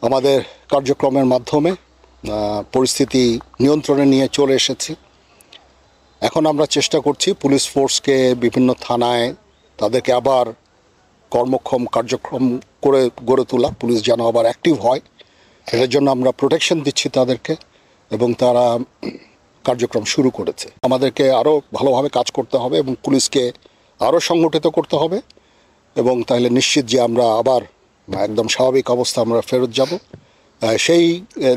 আমাদের কার্যক্রমের মাধ্যমে পরিস্থিতি নিয়ন্ত্রণে নিয়ে চলে এসেছি। এখন আমরা চেষ্টা করছি পুলিশ ফোর্সকে বিভিন্ন থানায় তাদেরকে আবার কর্মক্ষম কার্যক্রম করে গড়ে তোলা, পুলিশ যেন আবার অ্যাক্টিভ হয়, এটার জন্য আমরা প্রোটেকশন দিচ্ছি তাদেরকে, এবং তারা কার্যক্রম শুরু করেছে। আমাদেরকে আরও ভালোভাবে কাজ করতে হবে এবং পুলিশকে আরও সংগঠিত করতে হবে, এবং তাহলে নিশ্চিত যে আমরা আবার একদম স্বাভাবিক অবস্থা আমরা ফেরত যাব। সেই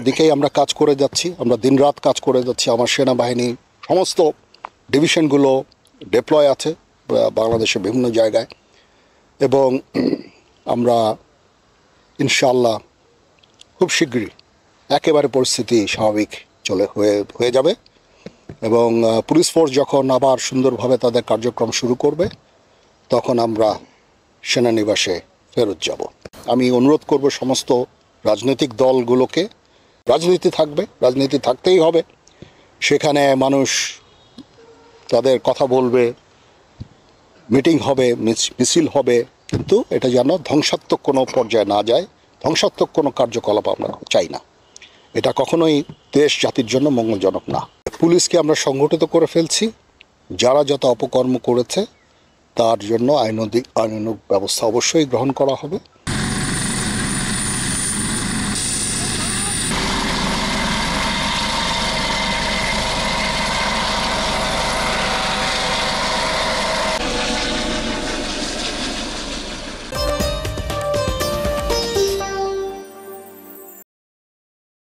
দিকেই আমরা কাজ করে যাচ্ছি। আমরা দিনরাত কাজ করে যাচ্ছি। আমার সেনাবাহিনী সমস্ত ডিভিশনগুলো ডিপ্লয় আছে বাংলাদেশের বিভিন্ন জায়গায়, এবং আমরা ইনশাআল্লাহ খুব শীঘ্রই একেবারে পরিস্থিতি স্বাভাবিক হয়ে যাবে, এবং পুলিশ ফোর্স যখন আবার সুন্দরভাবে তাদের কার্যক্রম শুরু করবে তখন আমরা সেনানিবাসে ফেরত যাব। আমি অনুরোধ করব সমস্ত রাজনৈতিক দলগুলোকে, রাজনীতি থাকবে, রাজনীতি থাকতেই হবে, সেখানে মানুষ তাদের কথা বলবে, মিটিং হবে, মিছিল হবে, কিন্তু এটা যেন ধ্বংসাত্মক কোনো পর্যায়ে না যায়, ধ্বংসাত্মক কোনো কার্যকলাপ আমরা চাই না। এটা কখনোই দেশ জাতির জন্য মঙ্গলজনক না। পুলিশকে আমরা সংগঠিত করে ফেলছি, যারা যত অপকর্ম করেছে তার জন্য আইনানুগ ব্যবস্থা অবশ্যই গ্রহণ করা হবে।